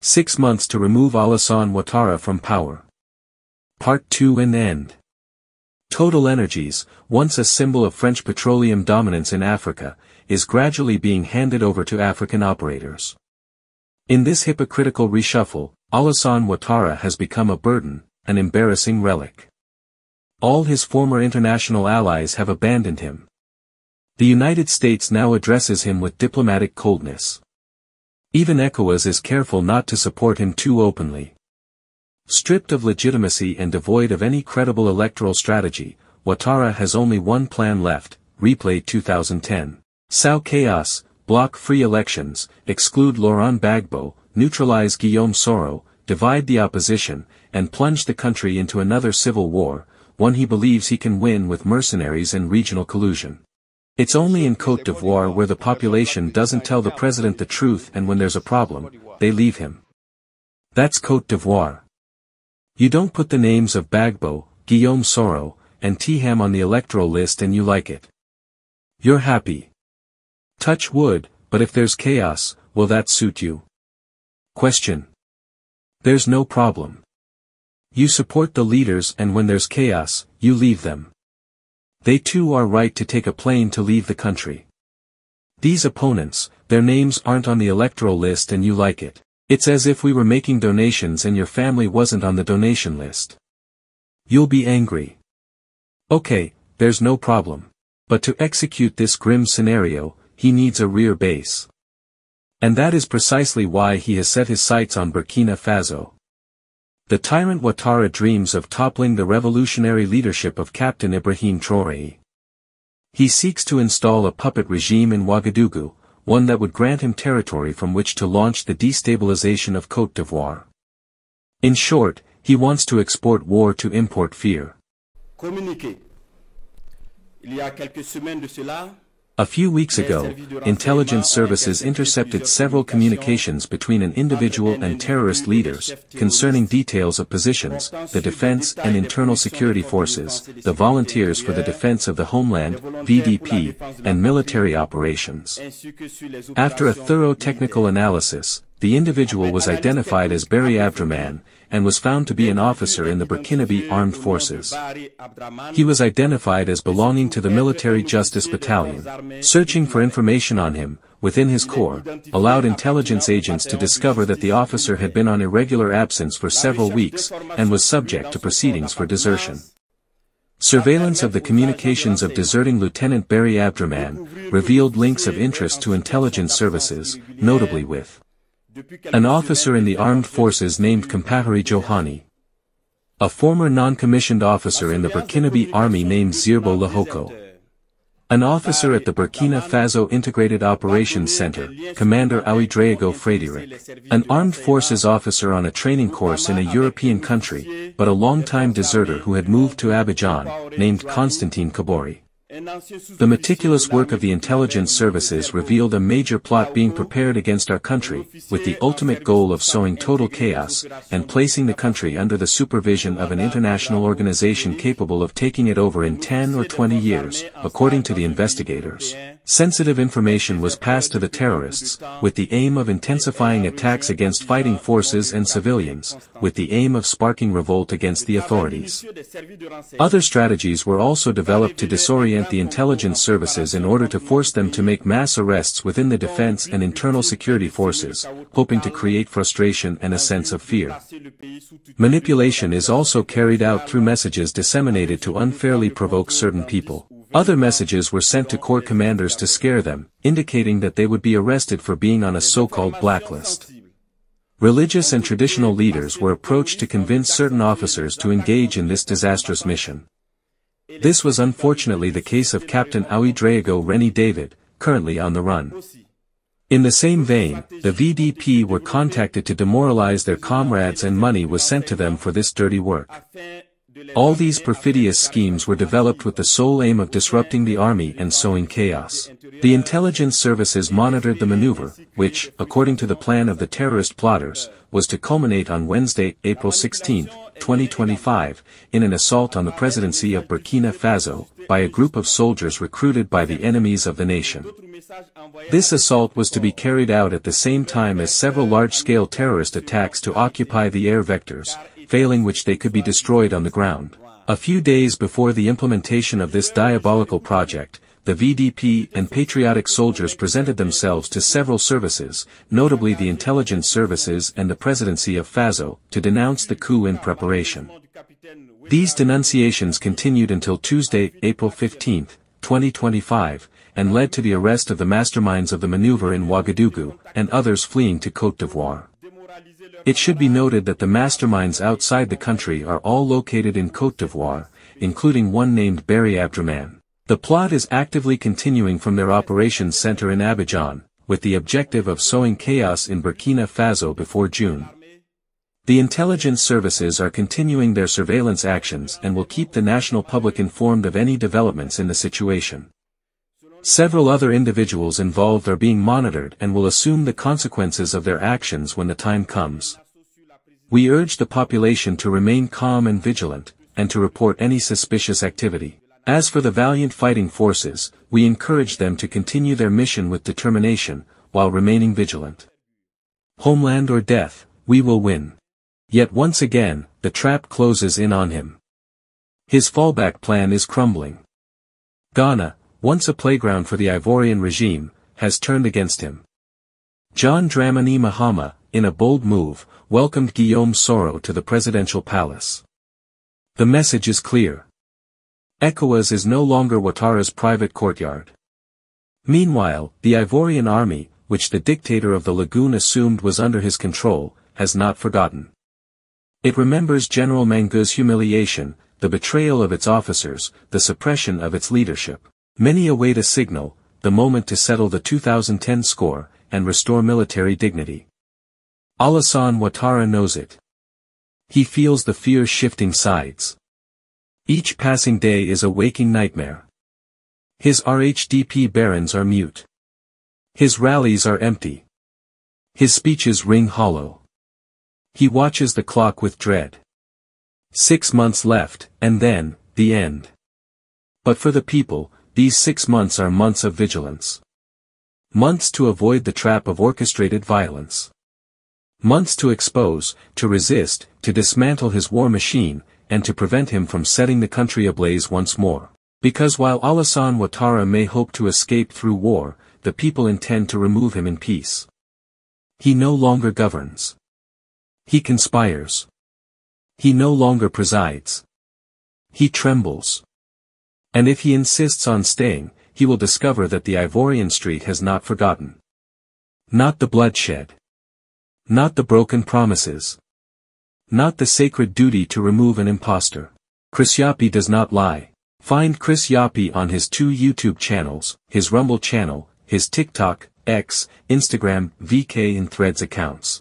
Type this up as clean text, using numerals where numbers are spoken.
6 months to remove Alassane Ouattara from power. Part 2 and end. TotalEnergies, once a symbol of French petroleum dominance in Africa, is gradually being handed over to African operators. In this hypocritical reshuffle, Alassane Ouattara has become a burden, an embarrassing relic. All his former international allies have abandoned him. The United States now addresses him with diplomatic coldness. Even ECOWAS is careful not to support him too openly. Stripped of legitimacy and devoid of any credible electoral strategy, Ouattara has only one plan left: replay 2010. Sow chaos, block free elections, exclude Laurent Gbagbo, neutralize Guillaume Soro, divide the opposition, and plunge the country into another civil war, one he believes he can win with mercenaries and regional collusion. It's only in Côte d'Ivoire where the population doesn't tell the president the truth, and when there's a problem, they leave him. That's Côte d'Ivoire. You don't put the names of Gbagbo, Guillaume Soro, and Tiham on the electoral list and you like it. You're happy. Touch wood, but if there's chaos, will that suit you? Question. There's no problem. You support the leaders, and when there's chaos, you leave them. They too are right to take a plane to leave the country. These opponents, their names aren't on the electoral list and you like it. It's as if we were making donations and your family wasn't on the donation list. You'll be angry. Okay, there's no problem. But to execute this grim scenario, he needs a rear base. And that is precisely why he has set his sights on Burkina Faso. The tyrant Ouattara dreams of toppling the revolutionary leadership of Captain Ibrahim Traoré. He seeks to install a puppet regime in Ouagadougou, one that would grant him territory from which to launch the destabilization of Côte d'Ivoire. In short, he wants to export war to import fear. Communiqué. Il y a quelques semaines de cela, a few weeks ago, intelligence services intercepted several communications between an individual and terrorist leaders, concerning details of positions, the defense and internal security forces, the Volunteers for the Defense of the Homeland, VDP, and military operations. After a thorough technical analysis, the individual was identified as Barry Abdraman, and was found to be an officer in the Burkinabe Armed Forces. He was identified as belonging to the Military Justice Battalion. Searching for information on him, within his corps, allowed intelligence agents to discover that the officer had been on irregular absence for several weeks, and was subject to proceedings for desertion. Surveillance of the communications of deserting Lieutenant Barry Abdraman revealed links of interest to intelligence services, notably with an officer in the armed forces named Kampahari Johani, a former non-commissioned officer in the Burkinabe army named Zirbo Lahoko, an officer at the Burkina Faso Integrated Operations Center, Commander Ouattara Frédéric, an armed forces officer on a training course in a European country, but a long-time deserter who had moved to Abidjan, named Constantine Kabori. The meticulous work of the intelligence services revealed a major plot being prepared against our country, with the ultimate goal of sowing total chaos, and placing the country under the supervision of an international organization capable of taking it over in 10 or 20 years, according to the investigators. Sensitive information was passed to the terrorists, with the aim of intensifying attacks against fighting forces and civilians, with the aim of sparking revolt against the authorities. Other strategies were also developed to disorient the intelligence services in order to force them to make mass arrests within the defense and internal security forces, hoping to create frustration and a sense of fear. Manipulation is also carried out through messages disseminated to unfairly provoke certain people. Other messages were sent to corps commanders to scare them, indicating that they would be arrested for being on a so-called blacklist. Religious and traditional leaders were approached to convince certain officers to engage in this disastrous mission. This was unfortunately the case of Captain Ouattara Rennie David, currently on the run. In the same vein, the VDP were contacted to demoralize their comrades and money was sent to them for this dirty work. All these perfidious schemes were developed with the sole aim of disrupting the army and sowing chaos. The intelligence services monitored the maneuver, which, according to the plan of the terrorist plotters, was to culminate on Wednesday, April 16, 2025, in an assault on the presidency of Burkina Faso, by a group of soldiers recruited by the enemies of the nation. This assault was to be carried out at the same time as several large-scale terrorist attacks to occupy the air vectors, failing which they could be destroyed on the ground. A few days before the implementation of this diabolical project, the VDP and patriotic soldiers presented themselves to several services, notably the intelligence services and the presidency of Faso, to denounce the coup in preparation. These denunciations continued until Tuesday, April 15, 2025, and led to the arrest of the masterminds of the maneuver in Ouagadougou, and others fleeing to Côte d'Ivoire. It should be noted that the masterminds outside the country are all located in Côte d'Ivoire, including one named Barry Abdraman. The plot is actively continuing from their operations center in Abidjan, with the objective of sowing chaos in Burkina Faso before June. The intelligence services are continuing their surveillance actions and will keep the national public informed of any developments in the situation. Several other individuals involved are being monitored and will assume the consequences of their actions when the time comes. We urge the population to remain calm and vigilant, and to report any suspicious activity. As for the valiant fighting forces, we encourage them to continue their mission with determination, while remaining vigilant. Homeland or death, we will win. Yet once again, the trap closes in on him. His fallback plan is crumbling. Ghana, once a playground for the Ivorian regime, has turned against him. John Dramani Mahama, in a bold move, welcomed Guillaume Soro to the presidential palace. The message is clear. ECOWAS is no longer Ouattara's private courtyard. Meanwhile, the Ivorian army, which the dictator of the lagoon assumed was under his control, has not forgotten. It remembers General Mangu's humiliation, the betrayal of its officers, the suppression of its leadership. Many await a signal, the moment to settle the 2010 score, and restore military dignity. Alassane Ouattara knows it. He feels the fear shifting sides. Each passing day is a waking nightmare. His RHDP barons are mute. His rallies are empty. His speeches ring hollow. He watches the clock with dread. 6 months left, and then, the end. But for the people, these 6 months are months of vigilance. Months to avoid the trap of orchestrated violence. Months to expose, to resist, to dismantle his war machine, and to prevent him from setting the country ablaze once more. Because while Alassane Ouattara may hope to escape through war, the people intend to remove him in peace. He no longer governs. He conspires. He no longer presides. He trembles. And if he insists on staying, he will discover that the Ivorian street has not forgotten. Not the bloodshed. Not the broken promises. Not the sacred duty to remove an impostor. Chris Yapi does not lie. Find Chris Yapi on his 2 YouTube channels, his Rumble channel, his TikTok, X, Instagram, VK and Threads accounts.